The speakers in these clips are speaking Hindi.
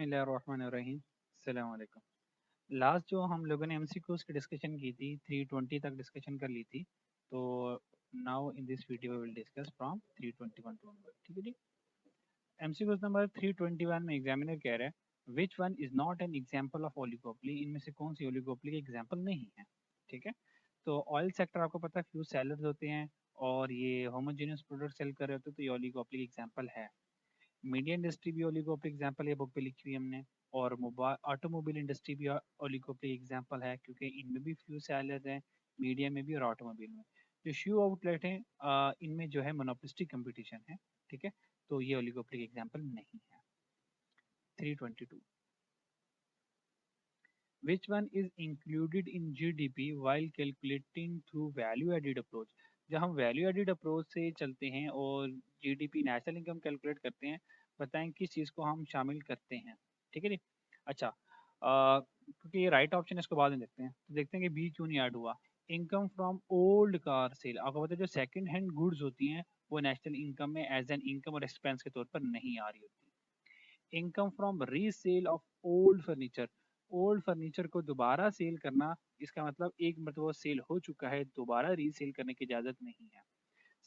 बिस्मिल्लाहिर्रहमानिर्रहीम। अस्सलाम वालेकुम। लास्ट जो हम लोगों ने एमसीक्यूज की डिस्कशन की थी 320 तक डिस्कशन कर ली थी। तो now in this video will discuss from 321 to onward. ठीक है जी। एमसीक्यूज नंबर 321 में एग्जामिनर कह रहा है which one is not an example of oligopoly, इनमें से कौन सी ओलिगोपोली की एग्जाम्पल नहीं है। ठीक है। तो ऑयल सेक्टर आपको पता है फ्यू सेलर्स होते हैं और ये होमोजेनियस प्रोडक्ट सेल कर रहे होते हैं, तो ये ओलिगोपोली की एग्जाम्पल है। मीडिया इंडस्ट्री भी ओलिगोपोली एग्जांपल है, बुक पे लिखी हुई हमने। और मोबाइल ऑटोमोबाइल इंडस्ट्री भी ओलिगोपोली एग्जांपल है, क्योंकि इनमें भी फ्यू सेलर्स हैं, मीडिया में भी और ऑटोमोबाइल में। जो शू आउटलेट है इनमें जो है मोनोपोलिस्टिक कंपटीशन है। ठीक है। तो ये ओलिगोपोली एग्जांपल नहीं है। 322 which one is included in GDP while calculating through value added approach। जब हम वैल्यू एडिड अप्रोच से चलते हैं और जीडीपी नेशनल इनकम कैलकुलेट करते हैं, बताएं किस चीज़ को हम शामिल करते हैं। ठीक है जी। अच्छा, क्योंकि ये राइट ऑप्शन है इसको बाद में देखते हैं, तो देखते हैं कि बी क्यों नहीं ऐड हुआ। Income from old car sale, आपको पता है जो सेकंड हैंड गुड्स होती हैं वो नेशनल इनकम में एज एन इनकम और एक्सपेंस के तौर पर नहीं आ रही होती। Income from resale of old furniture, old furniture को दोबारा सेल करना, इसका मतलब एक मतलब सेल हो चुका है, दोबारा रीसेल करने की इजाज़त नहीं है।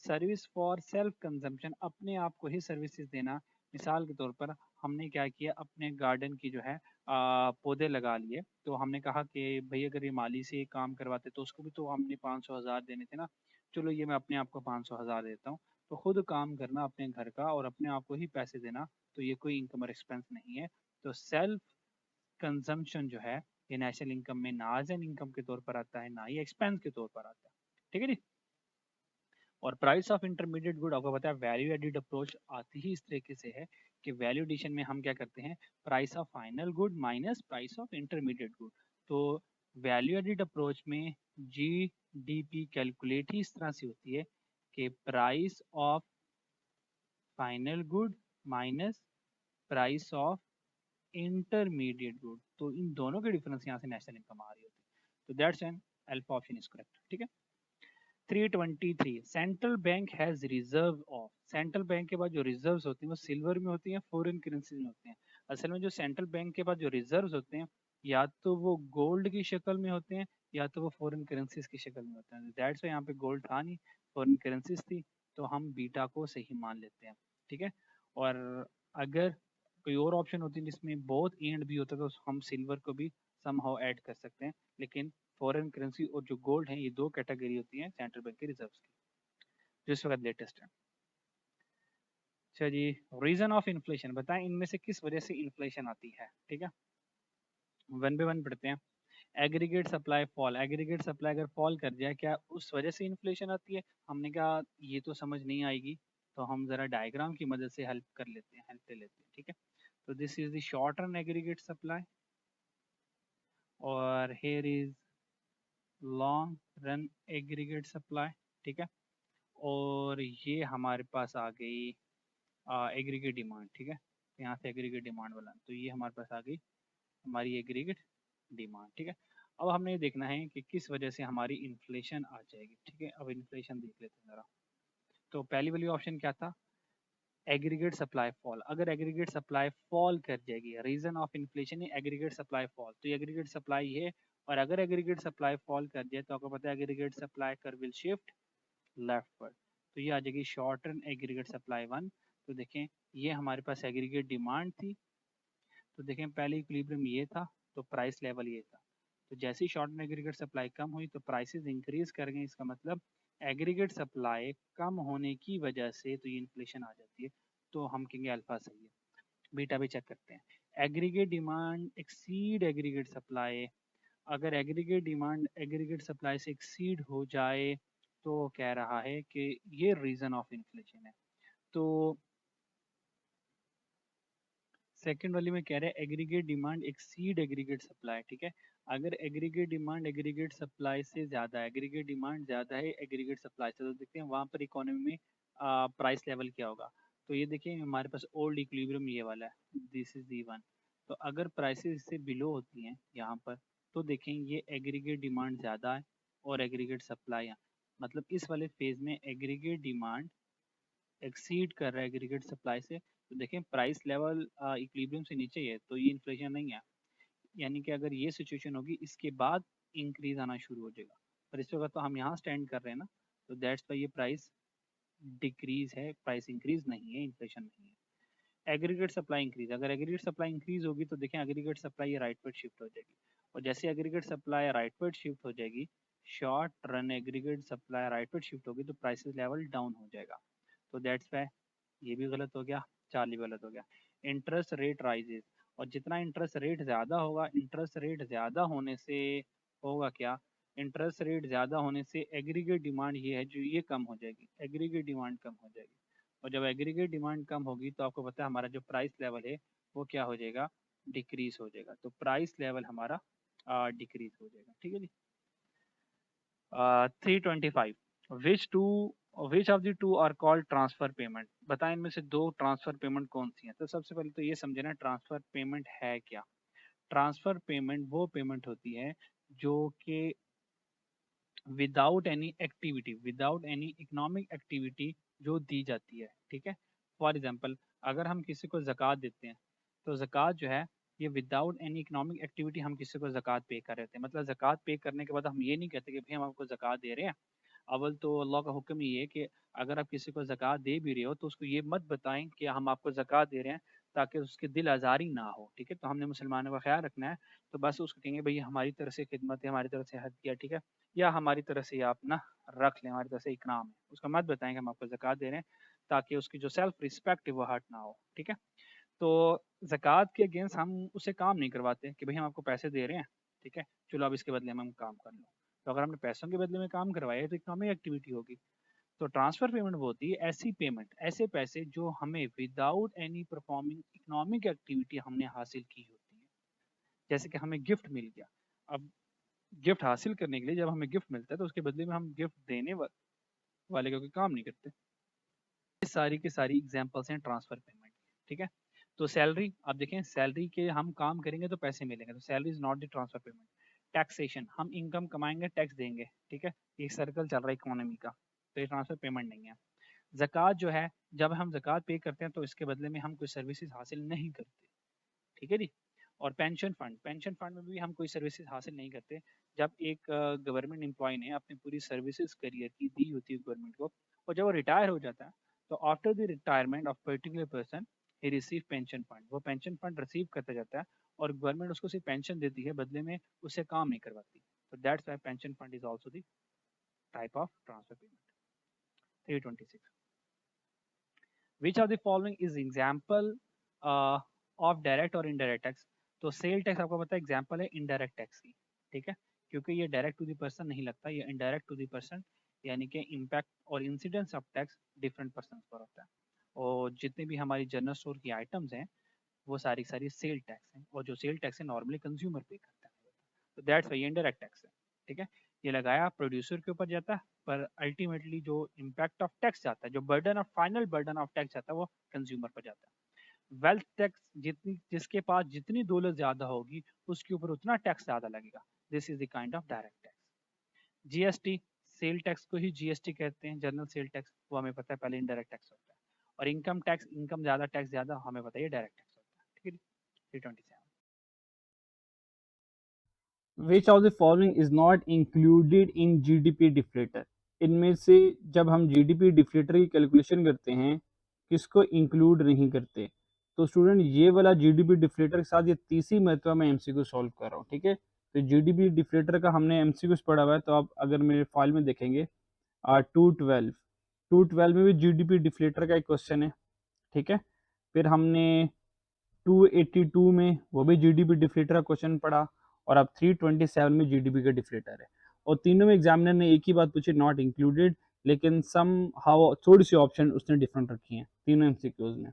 सर्विस फॉर सेल्फ कंजम्पशन, अपने आप को ही सर्विसेज देना। मिसाल के तौर पर हमने क्या किया, अपने गार्डन की जो है पौधे लगा लिए, तो हमने कहा कि भाई अगर ये माली से काम करवाते तो उसको भी तो हमने 500,000 देने थे ना, चलो ये मैं अपने आप को 500,000 देता हूँ। तो खुद काम करना अपने घर का और अपने आप को ही पैसे देना, तो ये कोई इनकम और एक्सपेंस नहीं है। तो सेल्फ कंजम्पशन जो है ये नेशनल इनकम में ना एज एन इनकम के तौर पर आता है, ना ही एक्सपेंस के तौर पर आता है। ठीक है जी। और प्राइस ऑफ इंटरमीडिएट गुड, आपको पता है वैल्यू एडिड अप्रोच आती ही इस तरीके से है कि वैल्यू एडिशन में हम क्या करते हैं, price of final good minus price of intermediate good. तो वैल्यू एडिड अप्रोच में जीडीपी कैलकुलेट ही इस तरह से होती है कि price of final good minus price of intermediate good, तो इन दोनों के डिफरेंस यहाँ से नेशनल इनकम आ रही होती है। तो that's an alpha option is correct. ठीक है। 323 central bank has reserve of, central bank के पास जो रिजर्व्स होती हैं वो सिल्वर में होती हैं, फॉरेन करेंसी में होते हैं। असल में जो सेंट्रल बैंक के पास जो रिजर्व्स होते हैं या तो वो गोल्ड की शक्ल में होते हैं या तो वो फॉरेन करेंसीज की शक्ल में होते हैं। दैट्स वाई यहाँ पे गोल्ड था नहीं, फॉरेन करेंसीज थी, तो हम बीटा को सही मान लेते हैं। ठीक है। और अगर कोई और ऑप्शन होती है जिसमें बहुत एंड भी होता है तो हम सिल्वर को भी समहाउ ऐड कर सकते हैं, लेकिन फॉरेन करेंसी और जो गोल्ड है ये दो कैटेगरी होती हैं सेंट्रल बैंक के रिजर्व्स की, जो इस वक्त लेटेस्ट है। अच्छा जी, रीजन ऑफ इन्फ्लेशन बताएं इनमें से किस वजह से इन्फ्लेशन आती है। ठीक है, वन बाय वन पढ़ते हैं। Aggregate supply fall, aggregate supply अगर फॉल कर जाए क्या उस वजह से इन्फ्लेशन आती है। हमने कहा ये तो समझ नहीं आएगी, तो हम जरा डायग्राम की मदद से हेल्प कर लेते हैं, हेल्प ले लेते हैं। ठीक है। तो this is the short run aggregate supply और here is long run aggregate supply. ठीक है। और ये हमारे पास आ गई एग्रीगेट डिमांड। ठीक है, यहाँ से एग्रीगेट डिमांड वाला, तो ये हमारे पास आ गई हमारी एग्रीगेट डिमांड। ठीक है। अब हमने ये देखना है कि किस वजह से हमारी इन्फ्लेशन आ जाएगी। ठीक है, अब इन्फ्लेशन देख लेते हैं ज़रा। तो पहली वाली ऑप्शन क्या था, एग्रीगेट सप्लाई फॉल। अगर एग्रीगेट सप्लाई फॉल कर जाएगी, रीजन ऑफ इन्फ्लेशन है एग्रीगेट सप्लाई फॉल, तो ये एग्रीगेट सप्लाई है। और अगर एग्रीगेट सप्लाई फॉल कर जाए तो आपको पता है aggregate supply curve will shift left पर, तो ये आ जाएगी short term aggregate supply one. तो देखें ये हमारे पास एग्रीगेट डिमांड थी, तो देखें पहले इक्विलिब्रियम ये था, तो प्राइस लेवल ये था। तो जैसे ही शॉर्ट टर्म एग्रीगेट सप्लाई कम हुई तो प्राइसेस इंक्रीज कर गए, इसका मतलब एग्रीगेट सप्लाई कम होने की वजह से तो ये इन्फ्लेशन आ जाती है। तो हम कहेंगे अल्फा सही है। बीटा भी चेक करते हैं। Aggregate demand exceed aggregate supply, अगर एग्रीगेट डिमांड एग्रीगेट सप्लाई से एक्सीड हो जाए तो कह रहा है कि ये रीजन ऑफ इन्फ्लेशन है। तो सेकंड वाली में कह रहे हैं aggregate demand exceed aggregate supply. ठीक है, अगर एग्रीगेट डिमांड एग्रीगेट सप्लाई से ज़्यादा है, एग्रीगेट डिमांड ज़्यादा है एग्रीगेट सप्लाई से, तो देखते हैं वहाँ पर इकोनॉमी में प्राइस लेवल क्या होगा। तो ये देखिए हमारे पास ओल्ड इक्विलिब्रियम ये वाला है, दिस इज दी वन। तो अगर प्राइसेस इससे बिलो होती हैं यहाँ पर, तो देखें ये एग्रीगेट डिमांड ज़्यादा है और एग्रीगेट सप्लाई, मतलब इस वाले फेज में एग्रीगेट डिमांड एक्सीड कर रहा है एग्रीगेट सप्लाई से, तो देखें प्राइस लेवल इक्विलिब्रियम से नीचे ही है, तो ये इन्फ्लेशन नहीं है। यानी कि अगर ये सिचुएशन होगी इसके बाद इंक्रीज आना शुरू हो जाएगा, पर इस वक्त तो हम यहाँ स्टैंड कर रहे हैं ना, तो दैट्स वाई ये प्राइस डिक्रीज है, प्राइस इंक्रीज नहीं है, इन्फ्लेशन नहीं है। एग्रीगेट सप्लाई इंक्रीज, अगर एग्रीगेट सप्लाई इंक्रीज होगी तो देखें एग्रीगेट सप्लाई ये राइट वर्ड शिफ्ट हो जाएगी, और जैसे aggregate supply right word shift हो जाएगी, short run aggregate supply right word shift होगी तो प्राइसेस लेवल डाउन हो जाएगा। तो दैट्स वाई ये भी गलत हो गया, चार्ली गलत हो गया। इंटरेस्ट रेट राइजेस, और जितना इंटरेस्ट रेट ज़्यादा होगा, इंटरेस्ट रेट ज़्यादा होने से होगा क्या, इंटरेस्ट रेट ज़्यादा होने से एग्रीगेट डिमांड ये है जो ये कम हो जाएगी, एग्रीगेट डिमांड कम हो जाएगी, और जब एग्रीगेट डिमांड कम होगी तो आपको पता है हमारा जो प्राइस लेवल है वो क्या हो जाएगा, डिक्रीज हो जाएगा, तो प्राइस लेवल हमारा डिक्रीज हो जाएगा। ठीक है जी। 325, which to which of the two are called transfer payment, बताएं इनमें से दो ट्रांसफर पेमेंट कौन सी हैं। तो सबसे पहले तो ये समझे ना ट्रांसफर पेमेंट है क्या। ट्रांसफर पेमेंट वो पेमेंट होती है जो कि without any activity, without any economic activity जो दी जाती है। ठीक है, फॉर एग्जांपल अगर हम किसी को ज़कात देते हैं तो ज़कात जो है ये विदाउट एनी इकोनॉमिक एक्टिविटी हम किसी को ज़कात पे कर रहे थे, मतलब ज़कात पे करने के बाद हम ये नहीं कहते कि भाई हम आपको ज़कात दे रहे हैं। अव्वल तो अल्लाह का हुक्म ये है कि अगर आप किसी को ज़कात दे भी रहे हो तो उसको ये मत बताएं कि हम आपको ज़कात दे रहे हैं, ताकि उसके दिल आज़ारी ना हो। ठीक है, तो हमने मुसलमानों का ख्याल रखना है, तो बस उसको कहेंगे भाई हमारी तरफ से खिदमत है, हमारी तरफ से हद किया, ठीक है, या हमारी तरफ से आप ना रख लें, हमारी तरफ से इकराम है, उसको मत बताएं कि हम आपको ज़कात दे रहे हैं, ताकि उसकी जो सेल्फ रिस्पेक्ट है वो हर्ट ना हो। ठीक है, तो ज़कात के अगेंस्ट हम उसे काम नहीं करवाते कि भाई हम आपको पैसे दे रहे हैं, ठीक है, चलो अब इसके बदले में हम काम कर लो। तो अगर हमने पैसों के बदले में काम करवाया तो इकोनॉमिक एक्टिविटी होगी। तो ट्रांसफर पेमेंट वो होती है ऐसी पेमेंट, ऐसे पैसे जो हमें without any performing economic activity हमने हासिल की होती है। जैसे कि हमें गिफ्ट मिल गया, अब गिफ्ट हासिल करने के लिए जब हमें गिफ्ट मिलता है तो उसके बदले में हम गिफ्ट देने वाले का कोई काम नहीं करते। ये सारी की सारी एग्जांपल्स हैं ट्रांसफर पेमेंट। ठीक है, तो सैलरी आप देखें, सैलरी के हम काम करेंगे तो पैसे मिलेंगे, तो salary is not the transfer payment. Taxation, हम इनकम कमाएंगे टैक्स देंगे, ठीक है, एक सर्कल चल रहा है इकोनॉमी का, तो ये ट्रांसफर पेमेंट नहीं है। ज़कात जो है, जब हम ज़कात पे करते हैं तो इसके बदले में हम कोई सर्विसेज हासिल नहीं करते। ठीक है जी। और पेंशन फंड, पेंशन फंड में भी हम कोई सर्विसेज हासिल नहीं करते। जब एक गवर्नमेंट एम्प्लॉय ने अपनी पूरी सर्विसेज करियर की दी होती है गवर्नमेंट को, और जब वो रिटायर हो जाता है तो after the retirement of particular person he receive pension fund, वो पेंशन फंड रिसीव करता जाता है, और गवर्नमेंट उसको सिर्फ पेंशन देती है, बदले में उससे काम नहीं करवाती। तो that's Y pension fund is also the type of transfer payment. 326, which of the following is example of direct और इनडायरेक्ट टैक्स। तो सेल टैक्स आपको पता है एग्जाम्पल है इनडायरेक्ट टैक्स की। ठीक है, क्योंकि ये डायरेक्ट टू द पर्सन नहीं लगता, ये इनडायरेक्ट टू द पर्सन, यानी कि इम्पैक्ट और incidence of tax different person पर होता है। और जितने भी हमारी जनरल स्टोर की आइटम्स हैं वो सारी सारी सेल टैक्स हैं, और जो सेल टैक्स है नॉर्मली कंज्यूमर पे करता है, तो दैट्स वाई इनडायरेक्ट टैक्स है। ठीक है, ये लगाया प्रोड्यूसर के ऊपर जाता है, पर अल्टीमेटली जो इम्पैक्ट ऑफ टैक्स जाता है, जो burden of final burden of tax जाता है वो कंज्यूमर पर जाता है। वेल्थ टैक्स, जितनी जिसके पास जितनी दौलत ज्यादा होगी उसके ऊपर उतना टैक्स ज्यादा लगेगा, this is the kind of direct tax. GST, sale tax को ही जीएसटी कहते हैं, जनरल सेल टैक्स, वो हमें पता है पहले इनडायरेक्ट टैक्स होता है। और इनकम टैक्स, इनकम ज्यादा टैक्स ज्यादा, हमें पता है डायरेक्ट टैक्स होता है। ठीक है, 327, विच of the following is not included in GDP deflator, इनमें से जब हम जीडीपी डिफ्लेटर की कैलकुलेशन करते हैं किसको इंक्लूड नहीं करते। तो स्टूडेंट ये वाला जीडीपी डिफ्लेटर के साथ ये तीसरी मरतबा मैं एमसीक्यू सॉल्व कर रहा हूँ। ठीक है, तो जीडीपी डिफ्लेटर का हमने एमसीक्यूज पढ़ा हुआ है, तो आप अगर मेरे फाइल में देखेंगे 212, 212 में भी जीडीपी डिफ्लेटर का एक क्वेश्चन है। ठीक है, फिर हमने 282 में वो भी जीडीपी डिफ्लेटर का क्वेश्चन पढ़ा, और अब 327 में जीडीपी का डिफ्लेटर है। और तीनों में एग्जामिनर ने एक ही बात पूछी, नॉट इंक्लूडेड, लेकिन सम हाउ थोड़ी सी ऑप्शन उसने डिफरेंट रखी हैं तीनों एमसीक्यूज में।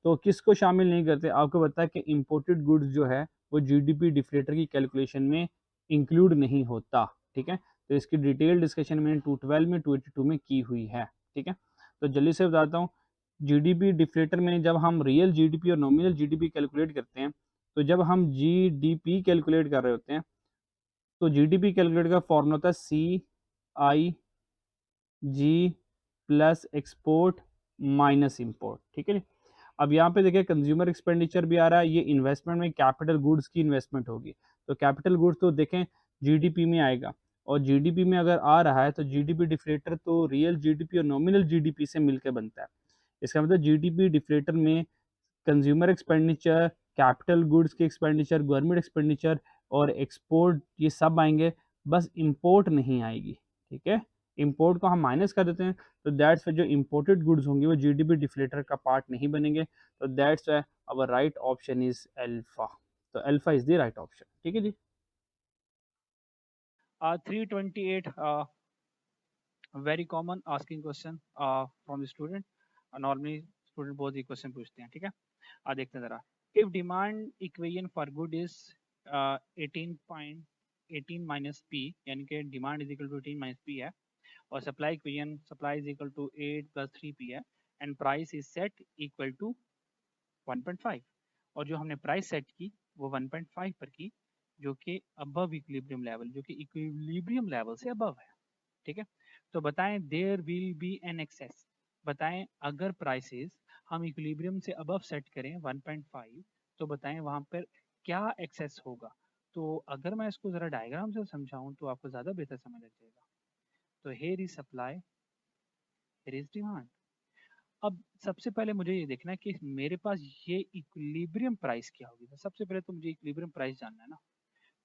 तो किसको शामिल नहीं करते, आपको पता है कि इंपोर्टेड गुड्स जो है वो जीडीपी डिफ्लेटर की कैलकुलेशन में इंक्लूड नहीं होता। ठीक है, तो इसकी डिटेल डिस्कशन मैंने 212 में 282 में की हुई है। ठीक है, तो जल्दी से बताता हूँ, जीडीपी डिफ्लेटर में जब हम रियल जीडीपी और नॉमिनल जीडीपी कैलकुलेट करते हैं, तो जब हम जीडीपी कैलकुलेट कर रहे होते हैं तो जीडीपी कैलकुलेट का फॉर्मूला होता है CIG plus export minus import. ठीक है, अब यहाँ पे देखिए कंज्यूमर एक्सपेंडिचर भी आ रहा है, ये इन्वेस्टमेंट में कैपिटल गुड्स की इन्वेस्टमेंट होगी, तो कैपिटल गुड्स तो देखें जीडीपी में आएगा, और जीडीपी में अगर आ रहा है तो जीडीपी डिफ्लेटर तो रियल जीडीपी और नॉमिनल जीडीपी से मिलकर बनता है। इसका मतलब जीडीपी डिफ्लेटर में कंज्यूमर एक्सपेंडिचर, कैपिटल गुड्स की एक्सपेंडिचर, गवर्नमेंट एक्सपेंडिचर और एक्सपोर्ट ये सब आएंगे, बस इंपोर्ट नहीं आएगी। ठीक है, इंपोर्ट को हम माइनस कर देते हैं, तो दैट्स जो इंपोर्टेड गुड्स होंगे वो जीडीपी डिफ्लेटर का पार्ट नहीं बनेंगे, तो that's why our right option is alpha. तो alpha is the right option. ठीक है जी। 328 very common asking question from the student. Normally student बहुत ही क्वेश्चन पूछते हैं, ठीक है। देखते हैं जरा। If demand equation for good is 18 minus P, यानी कि demand is equal to 18 minus P है, और supply equation supply is equal to 8 plus 3 P है, and price is set equal to 1.5, और जो हमने प्राइस सेट की वो 1.5 पर की, जो कि अबव इक्विलिब्रियम लेवल, जो कि इक्विलिब्रियम लेवल से अबव है। ठीक है, तो बताएं there will be an excess. बताएं अगर प्राइसेस हम इक्विलिब्रियम से अबव सेट करें 1.5, तो बताएं वहां पर क्या एक्सेस होगा। तो अगर मैं इसको जरा डायग्राम से समझाऊं तो आपको ज्यादा बेहतर समझ लग जाएगा। तो here is supply, here is demand. अब सबसे पहले मुझे ये देखना है कि मेरे पास ये इक्विलिब्रियम प्राइस क्या होगी। तो सबसे पहले तो मुझे इक्विलिब्रियम प्राइस जानना है ना।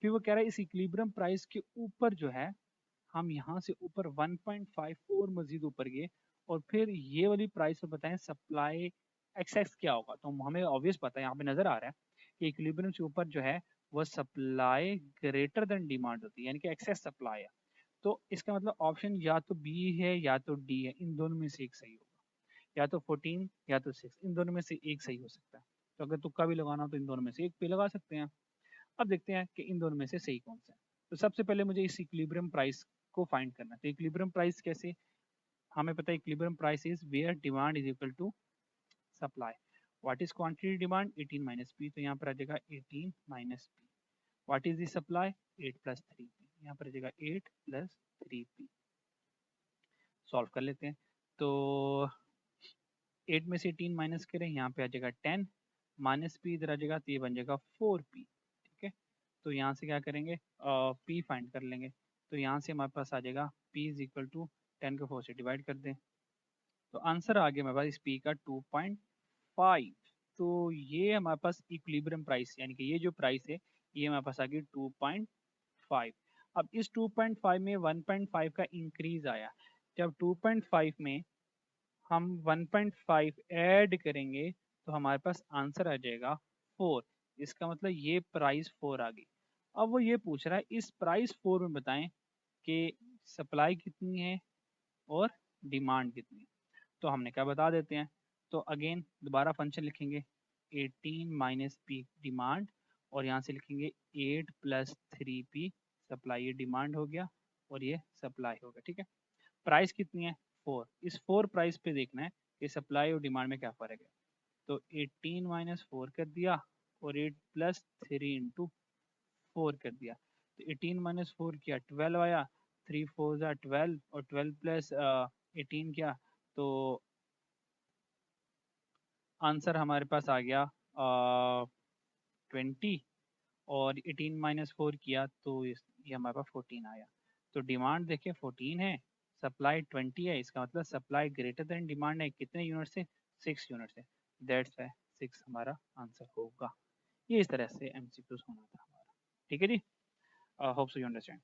फिर वो कह रहा है इस इक्विलिब्रियम प्राइस के ऊपर जो है, हम यहाँ से ऊपर 1.5 और मजीद ऊपर गए, और फिर ये वाली प्राइस में बताएं सप्लाई एक्सेस क्या होगा। तो हमें ऑब्वियस पता है, यहाँ पे नजर आ रहा है कि इक्विलिब्रियम से ऊपर जो है वो सप्लाई ग्रेटर देन डिमांड होती है, यानी कि एक्सेस सप्लाई है। तो इसका मतलब ऑप्शन या तो बी है या तो डी है, इन दोनों में से एक सही होगा। या तो 14 या तो 6, इन दोनों में से एक सही हो सकता है। तो अगर तुक्का भी लगाना हो तो इन दोनों में से एक पे लगा सकते हैं। अब देखते हैं कि इन दोनों में से सही कौन सा है। तो सबसे पहले मुझे इस इक्विलिब्रियम प्राइस को फाइंड करना है। तो इक्विलिब्रियम प्राइस कैसे, हमें पता है equilibrium price is where demand is equal to supply. What is quantity demand 18 minus पी, तो यहाँ पर आ जाएगा 18 माइनस पी। What is the supply 8 plus 3 पी, यहाँ पर आ जाएगा 8 प्लस 3 पी। सॉल्व कर लेते हैं। तो 8 में से 18 माइनस करें, यहाँ पे आ जाएगा 10 माइनस पी, इधर आ जाएगा तो ये बन जाएगा 4p। ठीक है, तो यहाँ से क्या करेंगे, p फाइंड कर लेंगे। तो यहाँ से हमारे पास आ जाएगा p इज इक्वल टू 10 को 4 से डिवाइड कर दें, तो आंसर आ गया हमारे पास इस p का 2.5। तो ये हमारे पास इक्विलिब्रियम प्राइस, यानी कि ये जो प्राइस है ये हमारे पास आ गई 2.5। अब इस 2.5 में 1.5 का इंक्रीज आया। जब 2.5 में हम 1.5 ऐड करेंगे तो हमारे पास आंसर आ जाएगा 4। इसका मतलब ये प्राइस 4 आ गई। अब वो ये पूछ रहा है इस प्राइस 4 में बताएं कि सप्लाई कितनी है और डिमांड कितनी है। तो हमने क्या बता देते हैं। तो अगेन दोबारा फंक्शन लिखेंगे, 18 माइनस पी डिमांड, और यहाँ से लिखेंगे 8 प्लस 3p सप्लाई। ये डिमांड हो गया और ये सप्लाई हो गया। ठीक है, प्राइस कितनी है 4। इस 4 प्राइस पे देखना है कि सप्लाई और डिमांड में क्या फ़र्क है। तो 18 माइनस 4 कर दिया और 8 प्लस 3 इंटू 4 कर दिया। तो 18 माइनस 4 किया 12 आया, 3 4 ज़ा 12, और 12 प्लस 18 किया तो आंसर हमारे पास आ गया 20, और 18 माइनस 4 किया तो ये हमारे पास 14 आया। तो डिमांड देखिए 14 है, सप्लाई 20 है, इसका मतलब सप्लाई ग्रेटर देन डिमांड है कितने यूनिट से, 6 यूनिट से। दैट्स वाई 6 हमारा आंसर होगा। ये इस तरह से एमसीक्यूज होना था हमारा। ठीक है जी, होप सो यू अंडरस्टैंड।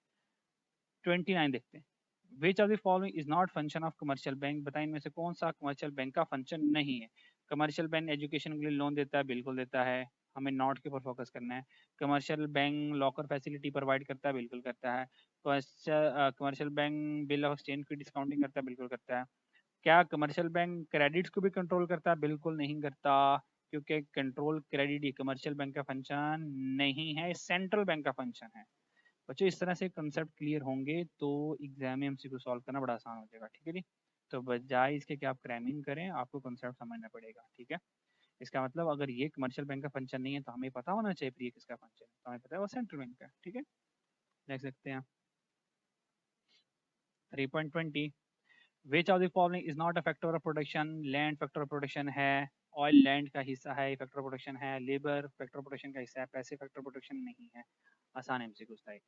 29 देखते हैं। विच of the following is not function of commercial bank. बताएं इनमें से कौन सा कमर्शियल बैंक का फंक्शन नहीं है। कमर्शियल बैंक एजुकेशन के लिए लोन देता है, बिल्कुल देता है, हमें नॉट के ऊपर फोकस करना है। Commercial bank locker facility provide करता है, बिल्कुल करता है। Commercial bank bill of exchange की डिस्काउंटिंग करता है, बिल्कुल करता है। क्या कमर्शियल बैंक क्रेडिट्स को भी कंट्रोल करता है, बिल्कुल नहीं करता, क्योंकि कंट्रोल क्रेडिट ये कमर्शियल बैंक का फंक्शन नहीं है, सेंट्रल बैंक का फंक्शन है। बच्चों इस तरह से कंसेप्ट क्लियर होंगे तो एग्जाम में एमसीक्यू सॉल्व करना बड़ा आसान हो जाएगा। ठीक है जी, तो बजाय इसके कि आप क्रैमिंग करें आपको कंसेप्ट समझना पड़ेगा। ठीक है, इसका मतलब अगर ये कमर्शियल बैंक का फंक्शन नहीं है तो हमें पता होना चाहिए प्रिय किसका फंक्शन है, तो हमें पता है वो सेंट्रल बैंक का। ठीक है, देख सकते हैं 3.20। विच of the following is not a factor of production. Land factor of production है, ऑयल लैंड का हिस्सा है, फैक्टर प्रोडक्शन है, लेबर फैक्टर प्रोडक्शन का हिस्सा है, पैसे फैक्टर प्रोडक्शन नहीं है। आसान एमसीक्यू था एक।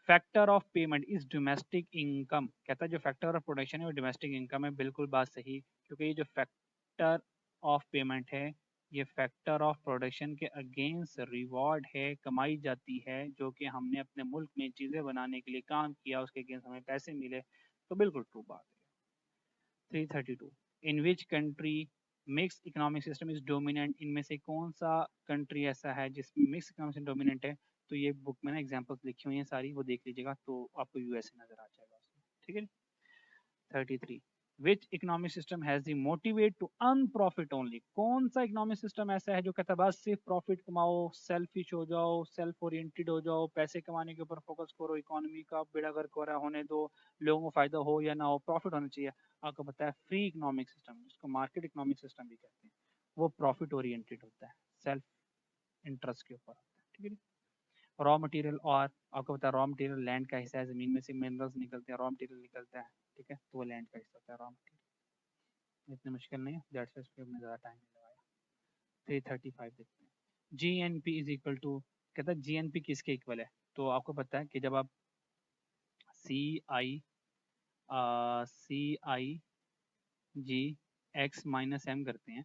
Factor of payment is domestic income, कहता है जो फैक्टर ऑफ प्रोडक्शन है वो डोमेस्टिक इनकम है। बिल्कुल बात सही, क्योंकि ये जो फैक्टर ऑफ पेमेंट है ये फैक्टर ऑफ प्रोडक्शन के अगेंस्ट रिवॉर्ड है, कमाई जाती है जो कि हमने अपने मुल्क में चीज़ें बनाने के लिए काम किया, उसके अगेंस्ट हमें पैसे मिले। तो बिल्कुल ट्रू बात है। 332 in which country mix economic system is dominant, इनमें से कौन सा कंट्री ऐसा है जिसमें मिक्स इकोनॉमिक सिस्टम डोमिनेंट है। तो ये बुक में ना एग्जांपल्स लिखी हुई हैं सारी, वो देख लीजिएगा तो आपको यूएसए नजर आ जाएगा उसमें, ठीक है। 33 which economic system has the motivate to earn profit only, कौन सा इकोनॉमिक सिस्टम ऐसा है जो कहता है बस सिर्फ प्रॉफिट कमाओ, सेल्फिश हो जाओ, सेल्फ ओरिएंटेड हो जाओ, पैसे कमाने के ऊपर फोकस करो, इकोनॉमी का बेड़ा गर्क हो रहा होने दो, लोगों को फायदा हो या ना हो, प्रॉफिट होना चाहिए। आपको पता है फ्री इकोनॉमिक सिस्टम, जिसको मार्केट इकोनॉमिक सिस्टम भी कहते हैं, वो प्रॉफिट ओरिएंटेड होता है, सेल्फ इंटरेस्ट के ऊपर होता है, ठीक है। रॉ मटेरियल, और आपको पता है रॉ मटेरियल लैंड का हिस्सा है, जमीन में से मिनरल्स निकलते हैं, रॉ मटेरियल निकलता है, ठीक है, तो वो लैंड का हिस्सा होता है रॉ मटेरियल। इतनी मुश्किल नहीं है, दैट्स वाई इसमें ज़्यादा टाइम नहीं लगाया। 335 देखते हैं। G N P is equal to, कहता है जी एन पी किसके इक्वल है। तो आपको पता है कि जब आप C I C G X minus M करते हैं,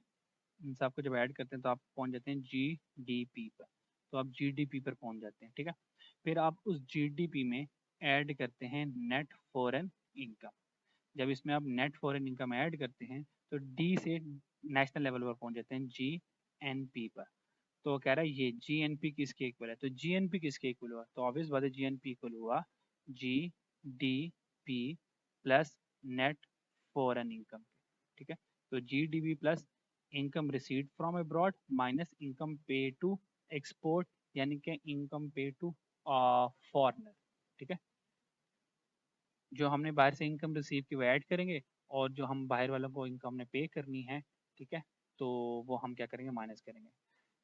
इन सबको जब ऐड करते हैं तो आप पहुंच जाते हैं जी डी पी पर। तो आप जी डी पी पर पहुंच जाते हैं, ठीक है। फिर आप उस जी डी पी में ऐड करते हैं नेट फॉरेन इनकम। जब इसमें आप नेट फॉरेन इनकम ऐड करते हैं तो डी से नेशनल लेवल पर पहुंच जाते हैं जी एन पी पर। तो कह रहा है ये जी एन पी किसके इक्वल है, तो जी एन पी किसके इक्वल हुआ, तो ऑब्वियस बात है जी एन पी इक्वल हुआ G D P plus net foreign income, ठीक है। तो G D P plus income received from abroad minus income पे टू एक्सपोर्ट, यानी कि इनकम पे टू फॉरनर, ठीक है। जो हमने बाहर से इनकम रिसीव की वो ऐड करेंगे, और जो हम बाहर वालों को इनकम हमने पे करनी है, ठीक है, तो वो हम क्या करेंगे, माइनस करेंगे।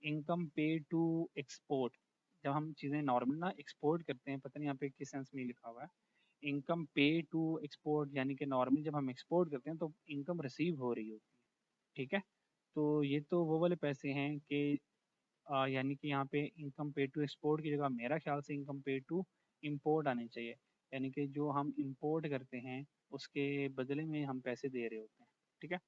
इनकम पे टू एक्सपोर्ट, जब हम चीज़ें नॉर्मल ना एक्सपोर्ट करते हैं, पता नहीं यहाँ पे किस सेंस में लिखा हुआ है, इनकम पे टू एक्सपोर्ट यानी कि नॉर्मली जब हम एक्सपोर्ट करते हैं तो इनकम रिसीव हो रही होती है, ठीक है। तो ये तो वो वाले पैसे हैं कि यानी कि यहाँ पे इनकम पे टू एक्सपोर्ट की जगह मेरा ख्याल से इनकम पे टू इम्पोर्ट आनी चाहिए, यानी कि जो हम इम्पोर्ट करते हैं उसके बदले में हम पैसे दे रहे होते हैं, ठीक है।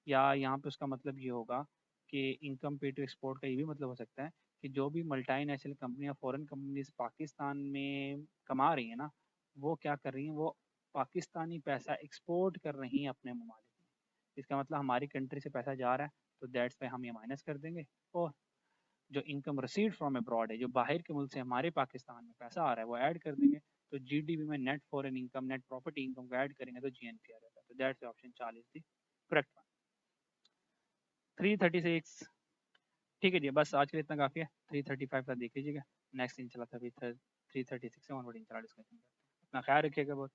या यहाँ पे उसका मतलब ये होगा कि इनकम पे टू एक्सपोर्ट का ये भी मतलब हो सकता है कि जो भी मल्टीनेशनल कंपनियाँ फॉरेन कंपनीज पाकिस्तान में कमा रही हैं ना, वो क्या कर रही हैं, वो पाकिस्तानी पैसा एक्सपोर्ट कर रही हैं अपने ममालिक में। इसका मतलब हमारी कंट्री से पैसा जा रहा है, तो दैट्स पे हम ये माइनस कर देंगे। और जो इनकम रिसीव्ड फ्रॉम अब्रॉड है, जो बाहर के मुल्क से हमारे पाकिस्तान में पैसा आ रहा है, वो ऐड कर देंगे। तो जीडीपी में net foreign income, net property income को ऐड करेंगे तो जीएनपी आ जाता है। तो that's option 40 the correct one. 336, ठीक है जी, बस आज के लिए इतना काफ़ी है। 335 का देख लीजिएगा, नेक्स्ट इंशाल्लाह 336 से ऑनवर्ड इंशाल्लाह डिस्कशन करते हैं। अपना ख्याल रखिएगा बहुत।